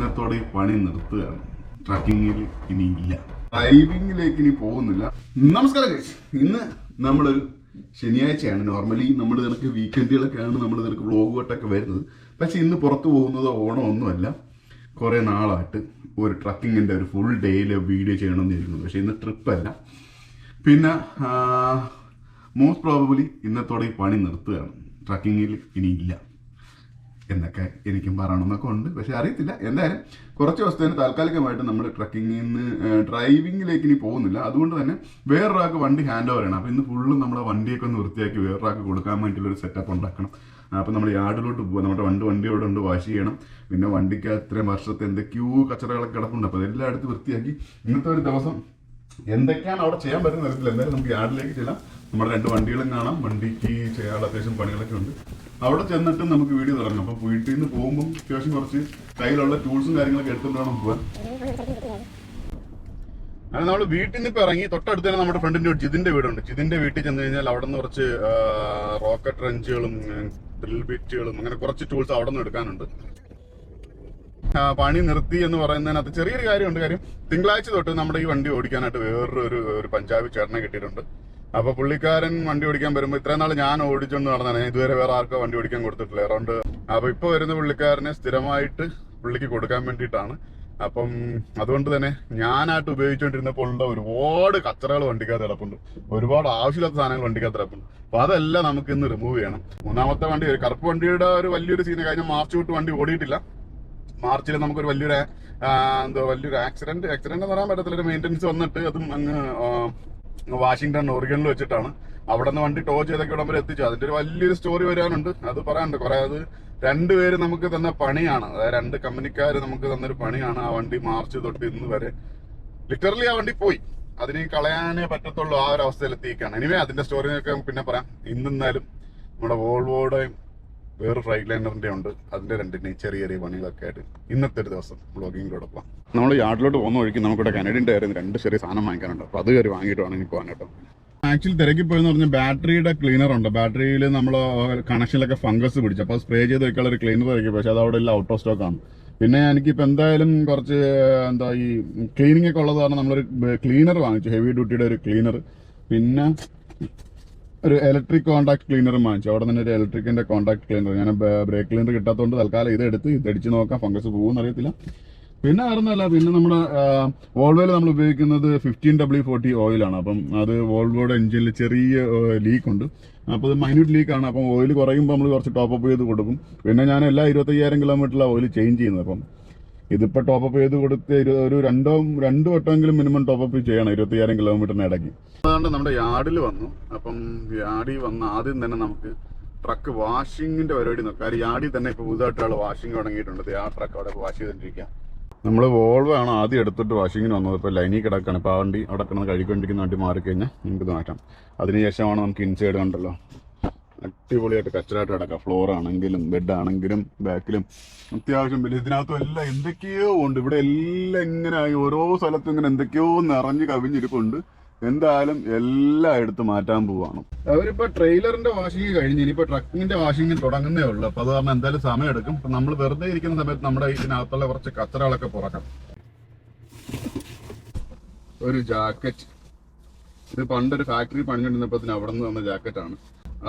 ഇന്നത്തോടെ ഈ പണി നിർത്തുകയാണ്. ട്രക്കിങ്ങിൽ ഇനിയില്ല, ഡ്രൈവിങ്ങിലേക്ക് ഇനി പോകുന്നില്ല. നമസ്കാരം ഗൈസ്, ഇന്ന് നമ്മളൊരു ശനിയാഴ്ചയാണ്. നോർമലി നമ്മൾ നിനക്ക് വീക്കെൻഡുകളൊക്കെയാണ് നമ്മൾ നിനക്ക് വ്ളോഗുമായിട്ടൊക്കെ വരുന്നത്. പക്ഷെ ഇന്ന് പുറത്തു പോകുന്നത് ഓണമൊന്നുമല്ല. കുറേ നാളായിട്ട് ഒരു ട്രക്കിങ്ങിൻ്റെ ഒരു ഫുൾ ഡേയിൽ വീഡിയോ ചെയ്യണമെന്ന് ഇരിക്കുന്നു. പക്ഷെ ഇന്ന് ട്രിപ്പല്ല. പിന്നെ മോസ്റ്റ് പ്രോബബിളി ഇന്നത്തോടെ ഈ പണി നിർത്തുകയാണ്. ട്രക്കിങ്ങിൽ ഇനിയില്ല എന്നൊക്കെ എനിക്കും പറയണമെന്നൊക്കെ ഉണ്ട്. പക്ഷെ അറിയത്തില്ല. എന്തായാലും കുറച്ച് ദിവസത്തേന് താൽക്കാലികമായിട്ട് നമ്മൾ ട്രക്കിങ്ങിൽ നിന്ന് ഡ്രൈവിങ്ങിലേക്ക് ഇനി പോകുന്നില്ല. അതുകൊണ്ട് തന്നെ വേറൊരാൾക്ക് വണ്ടി ഹാൻഡ് ഓവർ ചെയ്യണം. അപ്പോൾ ഇന്ന് ഫുള്ളും നമ്മുടെ വണ്ടിയൊക്കെ ഒന്ന് വൃത്തിയാക്കി വേറൊരാൾക്ക് കൊടുക്കാൻ വേണ്ടിയുള്ളൊരു സെറ്റപ്പ് ഉണ്ടാക്കണം. അപ്പോൾ നമ്മൾ യാർഡിലോട്ട് പോകുക. നമ്മുടെ വണ്ടിയോടെ ഉണ്ട്, വാഷ് ചെയ്യണം. പിന്നെ വണ്ടിക്ക് അത്രയും വർഷത്തെ എന്തൊക്കെയോ കച്ചറകളൊക്കെ കിടപ്പുണ്ട്. അപ്പോൾ അതെല്ലാം എടുത്ത് വൃത്തിയാക്കി ഇന്നത്തെ ഒരു ദിവസം എന്തൊക്കെയാണ് അവിടെ ചെയ്യാൻ പറ്റുന്ന തരത്തിൽ എന്തായാലും നമുക്ക് യാർഡിലേക്ക് ചെല്ലാം. നമ്മുടെ 2 വണ്ടികളും കാണാം. വണ്ടിക്ക് ചെയ്യാനുള്ള അത്യാവശ്യം പണികളൊക്കെ ഉണ്ട്. അവിടെ ചെന്നിട്ട് നമുക്ക് വീഡിയോ തുടങ്ങാം. അപ്പോൾ വീട്ടിൽ നിന്ന് പോകുമ്പോൾ അത്യാവശ്യം കുറച്ച് കയ്യിലുള്ള ടൂൾസും കാര്യങ്ങളൊക്കെ എടുത്തുകൊണ്ട് വേണം പോകാൻ. അങ്ങനെ നമ്മൾ വീട്ടിൽ നിന്ന് ഇപ്പോൾ ഇറങ്ങി. തൊട്ടടുത്ത് തന്നെ നമ്മുടെ ഫ്രണ്ടിൻ്റെ ജിതിൻ്റെ വീടുണ്ട്. ജിതിൻ്റെ വീട്ടിൽ ചെന്ന് കഴിഞ്ഞാൽ അവിടെ നിന്ന് കുറച്ച് റോക്കറ്റ് റഞ്ചുകളും ഡ്രിൽ ബിറ്റുകളും അങ്ങനെ കുറച്ച് ടൂൾസ് അവിടെ നിന്ന് എടുക്കാനുണ്ട്. പണി നിർത്തി എന്ന് പറയുന്നതിനകത്ത് ചെറിയൊരു കാര്യമുണ്ട്. കാര്യം തിങ്കളാഴ്ച തൊട്ട് നമ്മുടെ ഈ വണ്ടി ഓടിക്കാനായിട്ട് വേറൊരു പഞ്ചാബി ചേട്ടനെ കിട്ടിയിട്ടുണ്ട്. അപ്പോൾ പുള്ളിക്കാരൻ വണ്ടി ഓടിക്കാൻ വരുമ്പോൾ ഇത്രയും നാൾ ഞാൻ ഓടിച്ചുകൊണ്ട് നടന്നാണ്. ഇതുവരെ വേറെ ആർക്കോ വണ്ടി ഓടിക്കാൻ കൊടുത്തിട്ടില്ല അറൗണ്ട്. അപ്പോൾ ഇപ്പോൾ വരുന്ന പുള്ളിക്കാരനെ സ്ഥിരമായിട്ട് പുള്ളിക്ക് കൊടുക്കാൻ വേണ്ടിയിട്ടാണ്. അപ്പം അതുകൊണ്ട് തന്നെ ഞാനായിട്ട് ഉപയോഗിച്ചുകൊണ്ടിരുന്നപ്പോൾ ഉള്ള ഒരുപാട് കച്ചറകൾ വണ്ടിക്കകത്ത് കിടപ്പുണ്ട്. ഒരുപാട് ആവശ്യമില്ലാത്ത സാധനങ്ങൾ വണ്ടിക്കകത്ത് കിടപ്പുണ്ട്. അപ്പോൾ അതെല്ലാം നമുക്ക് ഇന്ന് റിമൂവ് ചെയ്യണം. മൂന്നാമത്തെ വണ്ടി, ഒരു കറുപ്പ് വണ്ടിയുടെ ഒരു വലിയൊരു സീന് കഴിഞ്ഞ മാർച്ച് തൊട്ട് വണ്ടി ഓടിയിട്ടില്ല. മാർച്ചിൽ നമുക്കൊരു വലിയൊരു ആക്സിഡന്റ് എന്ന് പറയാൻ പറ്റത്തില്ല. ഒരു മെയിൻ്റനൻസ് വന്നിട്ട് അതും അങ്ങ് വാഷിംഗ്ടൺ ഒറിഗണിൽ വെച്ചിട്ടാണ്. അവിടെ നിന്ന് വണ്ടി ടോ ചെയ്തൊക്കെ ഇവിടം വരെ എത്തിച്ചു. അതിന്റെ ഒരു വലിയൊരു സ്റ്റോറി വരാനുണ്ട്. അത് പറയാനുണ്ട് കുറെ. അത് 2 പേര് നമുക്ക് തന്ന പണിയാണ്. അതായത് 2 കമ്പനിക്കാർ നമുക്ക് തന്നൊരു പണിയാണ്. ആ വണ്ടി മാർച്ച് തൊട്ട് ഇന്ന് വരെ ലിറ്ററലി ആ വണ്ടി പോയി. അതിന് കളയാനേ പറ്റത്തുള്ളൂ. ആ ഒരു അവസ്ഥയിൽ എത്തിയിരിക്കുകയാണ്. എനിവേ അതിന്റെ സ്റ്റോറിയൊക്കെ പിന്നെ പറയാം. ഇന്നെന്നാലും നമ്മുടെ വോൾവോയുടെയും വേറെ ഫ്രൈറ്റ് ലൈനറിന്റെ ഉണ്ട്. അതിന്റെ 2 ചെറിയ പണികളൊക്കെ ആയിട്ട് ഇന്നത്തെ ഒരു ദിവസം വ്ളോഗിങ്ങിലോടൊപ്പം നമ്മൾ യാർഡിലോട്ട് പോകുന്ന വഴിക്ക് നമുക്കിവിടെ കനഡിയൻ ടയറിന് 2 ചെറിയ സാധനം വാങ്ങിക്കാനുണ്ട്. അപ്പോൾ അത് കയറി വാങ്ങിയിട്ട് വേണം പോകാൻ കേട്ടോ. ആക്ച്വലി തിരക്കി പോയെന്ന് പറഞ്ഞാൽ ബാറ്ററിയുടെ ക്ലീനർ ഉണ്ട്. ബാറ്ററിയിൽ നമ്മൾ കണക്ഷനിലൊക്കെ ഫംഗസ് പിടിച്ചു. അപ്പോൾ സ്പ്രേ ചെയ്ത് വെക്കാനുള്ള ഒരു ക്ലീനർ തിരക്കി. പക്ഷേ അത് അവിടെ എല്ലാം ഔട്ട് ഓഫ് സ്റ്റോക്ക് ആണ്. പിന്നെ എനിക്കിപ്പോൾ എന്തായാലും കുറച്ച് ഈ ക്ലീനിങ് ഒക്കെ ഉള്ളത് കാരണം നമ്മളൊരു ക്ലീനർ വാങ്ങിച്ചു. ഹെവി ഡ്യൂട്ടിയുടെ ഒരു ക്ലീനർ. പിന്നെ ഒരു ഇലക്ട്രിക് കോൺടാക്ട് ക്ലീനറും വാങ്ങിച്ചു. അവിടെ തന്നെ ഒരു ഇലക്ട്രിക്കിന്റെ കോൺടാക്ട് ക്ലീനർ. ഞാൻ ബ്രേക്ക് ക്ലീനർ കിട്ടാത്തതുകൊണ്ട് തൽക്കാലം ഇതടിച്ച് നോക്കാം. ഫംഗസ് പോകുമെന്ന് അറിയത്തില്ല. പിന്നെ അറിഞ്ഞല്ല. പിന്നെ നമ്മുടെ വോൾവോയിൽ നമ്മൾ ഉപയോഗിക്കുന്നത് 15W40 ഓയിലാണ്. അപ്പം അത് വോൾവോയുടെ എഞ്ചിനിൽ ചെറിയ ലീക്ക് ഉണ്ട്. അപ്പോൾ അത് മൈന്യൂട്ട് ലീക്കാണ്. അപ്പം ഓയിൽ കുറയുമ്പോൾ നമ്മൾ കുറച്ച് ടോപ്പപ്പ് ചെയ്ത് കൊടുക്കും. പിന്നെ ഞാൻ എല്ലാ 25,000 കിലോമീറ്ററിലാണ് ഓയിൽ ചേഞ്ച് ചെയ്യുന്നത്. അപ്പം ഇതിപ്പോൾ ടോപ്പപ്പ് ചെയ്ത് കൊടുത്ത് ഒരു 2 വട്ടമെങ്കിലും മിനിമം ടോപ്പപ്പ് ചെയ്യണം 25,000 കിലോമീറ്ററിന് ഇടയ്ക്ക്. അതുകൊണ്ട് നമ്മുടെ യാർഡിൽ വന്നു. അപ്പം യാർഡിൽ വന്ന് ആദ്യം തന്നെ നമുക്ക് ട്രക്ക് വാഷിങ്ങിന്റെ പരിപാടി നോക്കാം. കാര്യം യാർഡിൽ തന്നെ ഇപ്പോൾ പുതുതായിട്ടുള്ള വാഷിംഗ് തുടങ്ങിയിട്ടുണ്ട്. ആ ട്രക്ക് അവിടെ വാഷ് ചെയ്തിട്ടിരിക്കുക. നമ്മൾ വോൾവോ ആണ് ആദ്യം എടുത്തിട്ട് വാഷിങ്ങിന് വന്നത്. ഇപ്പോൾ ലൈനിൽ കിടക്കുകയാണ്. ഇപ്പോൾ ആ വണ്ടി അവിടെ കിടന്ന് കഴുകിക്കൊണ്ടിരിക്കുന്ന വണ്ടി മാറിക്കഴിഞ്ഞാൽ നമുക്കിത് മാറ്റാം. അതിനുശേഷമാണ് നമുക്ക് ഇൻസൈഡ് കണ്ടല്ലോ അടിപൊളിയായിട്ട് കച്ചറായിട്ട് കിടക്കാം. ഫ്ലോർ ആണെങ്കിലും ബെഡ് ആണെങ്കിലും ബാക്കിലും അത്യാവശ്യം വലിയ ഇതിനകത്തും എല്ലാം എന്തൊക്കെയോ ഉണ്ട്. ഇവിടെ എല്ലാം ഇങ്ങനെ ഓരോ സ്ഥലത്തും ഇങ്ങനെ എന്തൊക്കെയോ നിറഞ്ഞ് കവിഞ്ഞിരിപ്പുണ്ട്. എന്തായാലും എല്ലാം എടുത്ത് മാറ്റാൻ പോവാണ്. അവരിപ്പോൾ ട്രെയിലറിന്റെ വാഷിംഗ് കഴിഞ്ഞ് ഇനിയിപ്പോൾ ട്രക്കിങ്ങിന്റെ വാഷിംഗ് തുടങ്ങുന്നേ ഉള്ളൂ. അപ്പോൾ അത് കാരണം എന്തായാലും സമയം എടുക്കും. അപ്പം നമ്മൾ വെറുതെ ഇരിക്കുന്ന സമയത്ത് നമ്മുടെ ഇതിനകത്തുള്ള കുറച്ച് കച്ചറകളൊക്കെ പുറക്കാം. ഒരു ജാക്കറ്റ്, ഇത് പണ്ടൊരു ഫാക്ടറി പണിഞ്ഞിരുന്നപ്പോൾ അവിടെ നിന്ന് വന്ന ജാക്കറ്റാണ്.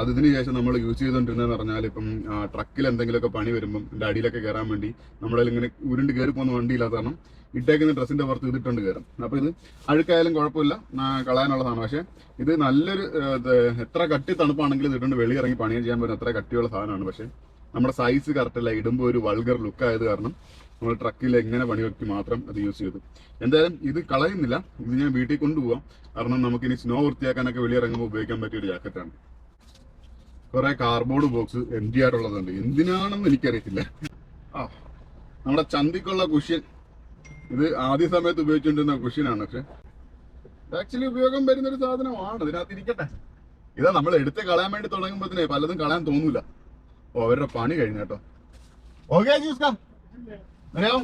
അതിന് ശേഷം നമ്മൾ യൂസ് ചെയ്തുകൊണ്ടിരുന്നതെന്ന് പറഞ്ഞാൽ ഇപ്പം ട്രക്കിൽ എന്തെങ്കിലുമൊക്കെ പണി വരുമ്പം എൻ്റെ അടിയിലൊക്കെ കയറാൻ വേണ്ടി നമ്മുടെ ഇങ്ങനെ ഉരുണ്ട് കയറി പോകുന്ന വണ്ടിയില്ലാത്ത കാരണം ഇട്ടേക്കുന്ന ഡ്രസ്സിന്റെ പുറത്ത് ഇതിട്ടുണ്ട് കയറും. അപ്പോൾ ഇത് അഴുക്കായാലും കുഴപ്പമില്ല, കളയാനുള്ളതാണ്. പക്ഷേ ഇത് നല്ലൊരു എത്ര കട്ടി തണുപ്പാണെങ്കിലും ഇത് ഇട്ടുകൊണ്ട് വെളിയിറങ്ങി പണി ചെയ്യാൻ പറ്റുന്ന അത്ര കട്ടിയുള്ള സാധനമാണ്. പക്ഷേ നമ്മുടെ സൈസ് കറക്റ്റല്ല. ഇടുമ്പോൾ ഒരു വൾഗർ ലുക്ക് ആയത് കാരണം നമ്മൾ ട്രക്കിൽ എങ്ങനെ പണി വെക്കി മാത്രം അത് യൂസ് ചെയ്തു. എന്തായാലും ഇത് കളയുന്നില്ല. ഇത് ഞാൻ വീട്ടിൽ കൊണ്ടുപോകാം. കാരണം നമുക്കിനി സ്നോ വൃത്തിയാക്കാനൊക്കെ വെളിയിറങ്ങുമ്പോൾ ഉപയോഗിക്കാൻ പറ്റിയൊരു ജാക്കറ്റാണ്. കുറെ കാർഡ്ബോർഡ് ബോക്സ് എംറ്റി ആയിട്ടുള്ളതുണ്ട്. എന്തിനാണെന്ന് എനിക്കറിയത്തില്ല. നമ്മുടെ ചന്തിക്കുള്ള കുഷ്യൻ, ഇത് ആദ്യ സമയത്ത് ഉപയോഗിച്ചുകൊണ്ടിരുന്ന കുഷ്യനാണ്. പക്ഷെ ആക്ച്വലി ഉപയോഗം വരുന്നൊരു സാധനമാണ്. ഇതിനകത്ത് ഇരിക്കട്ടെ. ഇതാ നമ്മൾ എടുത്ത് കളയാൻ വേണ്ടി തുടങ്ങുമ്പോഴത്തേനെ പലതും കളയാൻ തോന്നൂല. അവരുടെ പണി കഴിഞ്ഞ കേട്ടോ. ഓക്കെ ജ്യൂസ്കാ അറിയാം.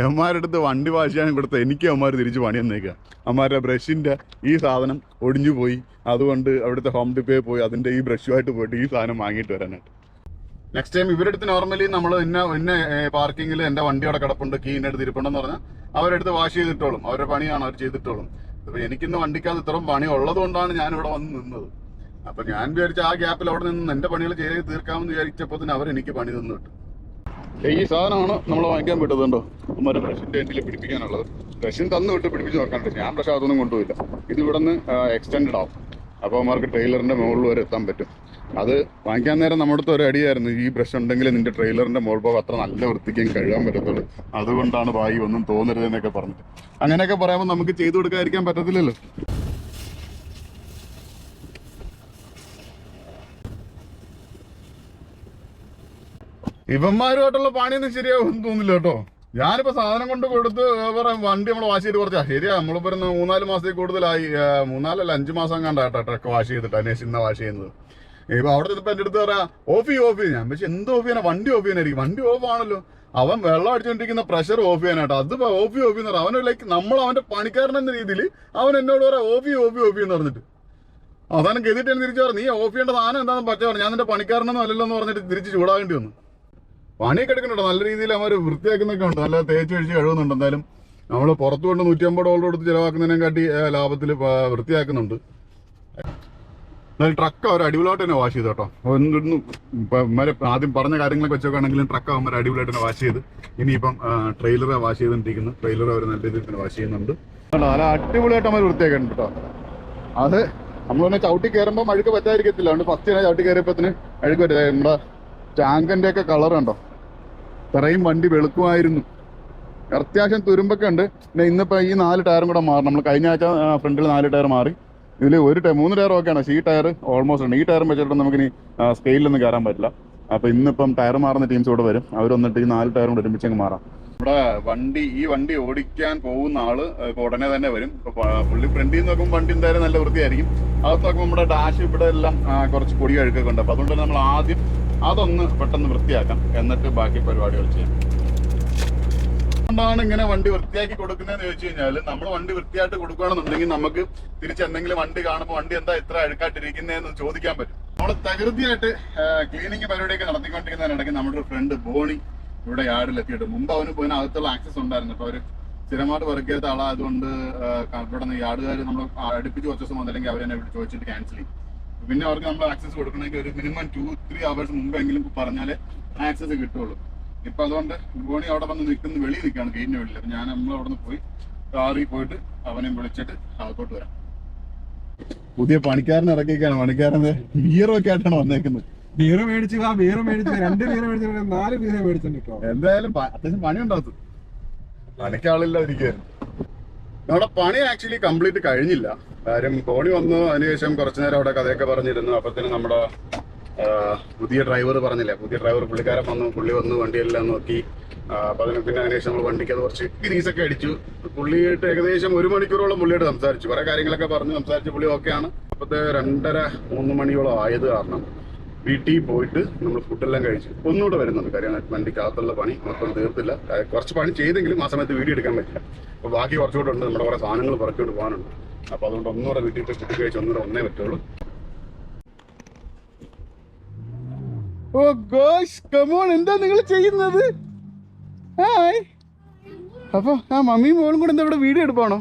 എമ്മാരുടെ അടുത്ത് വണ്ടി വാഷ് ചെയ്യാൻ കൊടുത്ത എനിക്ക് അമ്മമാർ തിരിച്ച് പണി തന്നേക്കുക. അമ്മമാരുടെ ബ്രഷിൻ്റെ ഈ സാധനം ഒടിഞ്ഞു പോയി, അതുകൊണ്ട് അവിടുത്തെ ഹോം ഡിപ്പോയിൽ പോയി അതിൻ്റെ ഈ ബ്രഷുമായിട്ട് പോയിട്ട് ഈ സാധനം വാങ്ങിയിട്ട് വരാനായിട്ട്. നെക്സ്റ്റ് ടൈം ഇവരുടെ അടുത്ത് നോർമലി നമ്മൾ ഇന്ന പാർക്കിങ്ങിൽ എൻ്റെ വണ്ടി അവിടെ കിടപ്പുണ്ട്, കീ എൻ്റെ അടുത്ത് ഇരിപ്പുണ്ടെന്ന് പറഞ്ഞാൽ അവരെടുത്ത് വാഷ് ചെയ്തിട്ടോളും, അവരുടെ പണിയാണ് അവർ ചെയ്തിട്ടോളും. അപ്പോൾ എനിക്കിന്ന് വണ്ടിക്കകത്ത് ഇത്രയും പണി ഉള്ളത് കൊണ്ടാണ് ഞാനിവിടെ വന്ന് നിന്നത്. അപ്പം ഞാൻ വിചാരിച്ച ആ ഗ്യാപ്പിൽ അവിടെ നിന്ന് എൻ്റെ പണികൾ ചെയ്ത് തീർക്കാമെന്ന് വിചാരിച്ചപ്പോൾ തന്നെ അവരെനിക്ക് പണി തന്നു കിട്ടും. ഈ സാധനമാണ് നമ്മൾ വാങ്ങിക്കാൻ വിട്ടതുണ്ടോ നമ്മുടെ ബ്രഷിൻ്റെ എൻഡിൽ പിടിപ്പിക്കാനുള്ളത്. ബ്രഷിന് തന്നു വിട്ട് പിടിപ്പിച്ച് നോക്കാനുണ്ട്. ഞാൻ പക്ഷേ അതൊന്നും കൊണ്ടുപോയില്ല. ഇത് ഇവിടെ നിന്ന് എക്സ്റ്റെൻഡ് ആവും, അപ്പോൾ അവന്മാർക്ക് ട്രെയിലറിൻ്റെ മുകളിൽ വരെ എത്താൻ പറ്റും. അത് വാങ്ങിക്കാൻ നേരം നമ്മുടെ അടുത്ത് ഒരു അടിയായിരുന്നു, ഈ ബ്രഷ് ഉണ്ടെങ്കിൽ നിന്റെ ട്രെയിലറിൻ്റെ മുകൾ ഭാഗം അത്ര നല്ല വൃത്തിക്കും കഴുകാൻ പറ്റത്തുള്ളൂ, അതുകൊണ്ടാണ് ഭായി ഒന്നും തോന്നരുതെന്നൊക്കെ പറഞ്ഞിട്ട്. അങ്ങനെയൊക്കെ പറയുമ്പോൾ നമുക്ക് ചെയ്തു കൊടുക്കാതിരിക്കാൻ പറ്റത്തില്ലല്ലോ. ഇവന്മാരുമായിട്ടുള്ള പണിയൊന്നും ശരിയാവും തോന്നില്ല കേട്ടോ. ഞാനിപ്പോൾ സാധനം കൊണ്ട് കൊടുത്ത് വണ്ടി നമ്മൾ വാഷ് ചെയ്ത് കുറച്ചാ ശരിയാ. നമ്മളിപ്പോൾ 3-4 മാസത്തിൽ കൂടുതലായി, 3-5 മാസം കണ്ടാട്ടോ ട്രക്ക് വാഷ് ചെയ്തിട്ട് അന്വേഷിച്ച് ഇന്ന വാഷ് ചെയ്യുന്നത്. ഇപ്പൊ അവിടെ ചെന്നപ്പോൾ എൻ്റെ അടുത്ത് പറയാം ഓഫ് ചെയ്യും. ഞാൻ പക്ഷെ എന്ത് ഓഫ് ചെയ്യാനാ, വണ്ടി ഓഫ് ചെയ്യാനായിരിക്കും. വണ്ടി ഓഫ് ആണല്ലോ, അവൻ വെള്ളം അടിച്ചുകൊണ്ടിരിക്കുന്ന പ്രഷർ ഓഫ് ചെയ്യാനായിട്ട്. അത് ഓഫ് എന്ന് പറയാം. അവന് ലൈക്ക് നമ്മൾ അവന്റെ പണിക്കാരൻ എന്ന രീതിയിൽ അവൻ എന്നോട് പറയാം ഓഫ് എന്ന് പറഞ്ഞിട്ട്. അവസാനം ഗതിട്ട് തിരിച്ചു പറഞ്ഞു, നീ ഓഫ് ചെയ്യേണ്ട സാധനം എന്താണെന്ന് പറ്റാ പറഞ്ഞു. ഞാൻ നിന്റെ പണിക്കാരനൊന്നും അല്ലല്ലോ എന്ന് പറഞ്ഞിട്ട് തിരിച്ച് ചൂടാകേണ്ടി വന്നു. പണിയൊക്കെ എടുക്കുന്നുണ്ടോ നല്ല രീതിയിൽ അവർ വൃത്തിയാക്കുന്നൊക്കെ ഉണ്ട്, നല്ല തേച്ച് കഴിച്ച് കഴിവുന്നുണ്ട്. എന്തായാലും നമ്മൾ പുറത്തു കൊണ്ട് $150 കൊടുത്ത് ചിലവാക്കുന്നതിനെക്കാട്ടി ലാഭത്തിൽ വൃത്തിയാക്കുന്നുണ്ട്. എന്നാലും ട്രക്ക് അവർ അടിപൊളിയായിട്ട് തന്നെ വാഷ് ചെയ്തു കേട്ടോ. ഒന്നും ആദ്യം പറഞ്ഞ കാര്യങ്ങളൊക്കെ വെച്ചോക്കാണെങ്കിലും ട്രക്ക് അവർ അടിപൊളിയായിട്ട് തന്നെ വാഷ് ചെയ്ത് ഇനിയിപ്പം ട്രെയിലറെ വാഷ് ചെയ്തുകൊണ്ടിരിക്കുന്നു. ട്രെയിലർ അവർ നല്ല രീതിയിൽ തന്നെ വാഷ് ചെയ്യുന്നുണ്ട്. നല്ല അടിപൊളിയായിട്ട് അവർ വൃത്തിയാക്കുന്നുണ്ട് കേട്ടോ. അത് നമ്മൾ തന്നെ ചവിട്ടി കയറുമ്പോൾ അഴുക്ക് പറ്റാതിരിക്കത്തില്ല. അതുകൊണ്ട് ഫസ്റ്റ് തന്നെ ചവിട്ടി കയറിയപ്പത്തിന് അഴുക്ക് പറ്റില്ല. നമ്മുടെ ടാങ്കിന്റെ ഒക്കെ കളർ ഉണ്ടോ, ഇത്രയും വണ്ടി വെളുക്കുമായിരുന്നു. അത്യാവശ്യം തുരുമ്പൊക്കെ ഉണ്ട്. പിന്നെ ഇന്നിപ്പോൾ ഈ 4 ടയറും കൂടെ മാറി. നമ്മൾ കഴിഞ്ഞ ആഴ്ച ഫ്രണ്ടിൽ 4 ടയർ മാറി. ഇതിൽ 3 ടയർ ഒക്കെയാണ്. ഈ ടയർ ഓൾമോസ്റ്റ് ഉണ്ട്. ഈ ടയറും വെച്ചിട്ട് നമുക്കിനി സ്കെയിലൊന്നും കയറാൻ പറ്റില്ല. അപ്പോൾ ഇന്നിപ്പം ടയർ മാറുന്ന ടീംസ് കൂടെ വരും. അവർ വന്നിട്ട് ഈ 4 ടയറും കൂടെ ഒരുമിച്ചങ്ങ് മാറാം. ഇവിടെ ഈ വണ്ടി ഓടിക്കാൻ പോകുന്ന ആള് ഇപ്പോൾ ഉടനെ തന്നെ വരും. ഇപ്പോൾ പുള്ളി ഫ്രണ്ടിൽ നിന്ന് നോക്കുമ്പോൾ വണ്ടി എന്തായാലും നല്ല വൃത്തിയായിരിക്കും. അകത്ത് നോക്കുമ്പോൾ നമ്മുടെ ഡാഷ് ഇവിടെ എല്ലാം കുറച്ച് പൊടി അഴുക്കൊക്കെ ഉണ്ട്. അപ്പോൾ അതുകൊണ്ട് തന്നെ നമ്മൾ ആദ്യം അതൊന്ന് പെട്ടെന്ന് വൃത്തിയാക്കാം, എന്നിട്ട് ബാക്കി പരിപാടികൾ ചെയ്യാം. അതുകൊണ്ടാണ് ഇങ്ങനെ വണ്ടി വൃത്തിയാക്കി കൊടുക്കുന്നതെന്ന് ചോദിച്ചു കഴിഞ്ഞാൽ, നമ്മൾ വണ്ടി വൃത്തിയായിട്ട് കൊടുക്കുകയാണെന്നുണ്ടെങ്കിൽ നമുക്ക് തിരിച്ചെന്തെങ്കിലും വണ്ടി കാണുമ്പോൾ വണ്ടി എന്താ ഇത്ര അഴുക്കായിട്ടിരിക്കുന്നതെന്ന് ചോദിക്കാൻ പറ്റും. നമ്മൾ തകൃതിയായിട്ട് ക്ലീനിങ് പരിപാടിയൊക്കെ നടത്തിക്കൊണ്ടിരിക്കുന്നതിനിടയ്ക്ക് നമ്മുടെ ഒരു ഫ്രണ്ട് ബോണി ഇവിടെ യാർഡിലെത്തിയിട്ട്, മുമ്പ് അവന് പോയിന് അകത്തുള്ള ആക്സസ് ഉണ്ടായിരുന്നു. അപ്പോൾ അവർ സ്ഥിരമായിട്ട് വർക്ക് ചെയ്ത ആളായതുകൊണ്ട് ഇവിടെ നിന്ന് യാർഡുകാർ നമ്മൾ അടുപ്പിച്ച് കുറച്ച് ദിവസം വന്നില്ലെങ്കിൽ അവരെന്നെ ഇവിടെ ചോദിച്ചിട്ട് ക്യാൻസൽ ചെയ്യും. പിന്നെ അവർക്ക് നമ്മൾ ആക്സസ് കൊടുക്കണമെങ്കിൽ ഒരു മിനിമം 2-3 അവേഴ്സ് മുമ്പെങ്കിലും പറഞ്ഞാലേ ആക്സസ് കിട്ടുള്ളൂ. ഇപ്പൊ അതുകൊണ്ട് ബോണി അവിടെ വന്ന് വെളിയിൽ നിൽക്കുകയാണ്, ഗെയിറ്റിന് വെളിയിൽ. അപ്പൊ നമ്മൾ അവിടെ നിന്ന് പോയി കാറിൽ പോയിട്ട് അവനെ വിളിച്ചിട്ട് അകത്തോട്ട് വരാം. പുതിയ പണിക്കാരൻ ഇറക്കിയൊക്കെയാണ്. പണിക്കാരൻ ബിയറൊക്കെ ആയിട്ടാണ് വന്നേക്കുന്നത്. ബിയർ മേടിച്ചു, 2 ബിയർ മേടിച്ചു, 4 ബിയർ മേടിച്ചിട്ടോ. എന്തായാലും അത്യാവശ്യം പണി ഉണ്ടാകും. പണിക്കാളില്ലാതിരിക്കുകയായിരുന്നു. നമ്മുടെ പണി ആക്ച്വലി കംപ്ലീറ്റ് കഴിഞ്ഞില്ല. കാര്യം ബോണി വന്നു, അതിനുശേഷം കുറച്ചു നേരം അവിടെ കഥയൊക്കെ പറഞ്ഞിരുന്നു. അപ്പത്തിന് നമ്മുടെ പുതിയ ഡ്രൈവർ പറഞ്ഞില്ലേ, പുതിയ ഡ്രൈവർ പുള്ളിക്കാരൻ വന്നു. പുള്ളി വന്നു വണ്ടിയെല്ലാം നോക്കി. അപ്പൊ പിന്നെ അതിനുശേഷം നമ്മൾ വണ്ടിക്ക് അത് കുറച്ച് ഗ്രീസൊക്കെ അടിച്ചു. പുള്ളിയായിട്ട് ഏകദേശം 1 മണിക്കൂറോളം പുള്ളിയായിട്ട് സംസാരിച്ചു. കുറെ കാര്യങ്ങളൊക്കെ പറഞ്ഞ് സംസാരിച്ച് പുള്ളി ഓക്കെയാണ്. അപ്പത്തെ 2:30-3 മണിയോളം ആയത് കാരണം വീട്ടിൽ പോയിട്ട് നമ്മൾ ഫുഡെല്ലാം കഴിച്ചു. ഒന്നുകൂടെ വരുന്നുണ്ട്. കാര്യം വണ്ടിക്കകത്തുള്ള പണി മൊത്തം തീർത്തില്ല. കുറച്ച് പണി ചെയ്തെങ്കിലും ആ സമയത്ത് വീഡിയോ എടുക്കാൻ പറ്റില്ല. അപ്പോൾ ബാക്കി കുറച്ചുകൂടെ ഉണ്ട്. നമ്മുടെ കുറേ സാധനങ്ങൾ പുറത്തോട്ട് പോകാനുണ്ട്. അപ്പോൾ അതുകൊണ്ട് ഒന്നുകൂടെ വീട്ടിൽ പോയി ഫുഡ് കഴിച്ച് ഒന്നുകൂടെ ഒന്നേ പറ്റുള്ളൂ. ഓ ഗോയ്സ്, കമോൺ, എന്താ നിങ്ങൾ ചെയ്യുന്നത്? ഹായ്. അപ്പോൾ മമ്മിയും മോളും കൂടെ എന്താ ഇവിടെ വീഡിയോ എടുപ്പാണോ?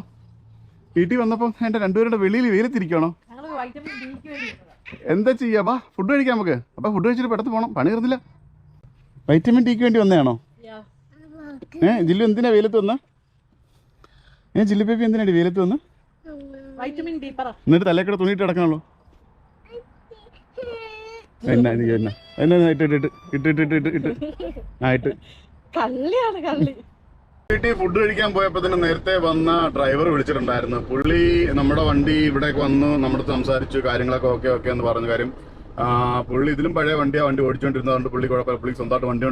വീട്ടിൽ വന്നപ്പോൾ എൻ്റെ 2 പേരുടെ വെളിയിൽ വെയിലത്തിരിക്കണോ? എന്താ ചെയ്യാ? വാ ഫുഡ് കഴിക്കാം നമുക്ക്. അപ്പൊ ഫുഡ് കഴിച്ചിട്ട് പെട്ടെന്ന് പോകണം, പണി തീർന്നില്ല. വൈറ്റമിൻ ഡിക്ക് വേണ്ടി വന്നതാണോ? ജില്ലു എന്തിനാ വെയിലത്ത് വന്ന? ജില്ലു ബേബി എന്തിനാടി വെയിലത്ത് വന്ന്? എന്നിട്ട് തലേക്കട തുണിയിട്ട് കിടക്കണല്ലോ. വീട്ടിൽ ഫുഡ് കഴിക്കാൻ പോയപ്പോൾ തന്നെ നേരത്തെ വന്ന ഡ്രൈവർ വിളിച്ചിട്ടുണ്ടായിരുന്നു. പുള്ളി നമ്മുടെ വണ്ടി ഇവിടേക്ക് വന്നു, നമ്മുടെ സംസാരിച്ചു, കാര്യങ്ങളൊക്കെ ഓക്കെ എന്ന് പറഞ്ഞു. കാര്യം പുള്ളി ഇതിലും പഴയ വണ്ടി ഓടിച്ചുകൊണ്ടിരുന്നതുകൊണ്ട് പുള്ളി കുഴപ്പമില്ല. പുള്ളി സ്വന്തമായിട്ട് വണ്ടി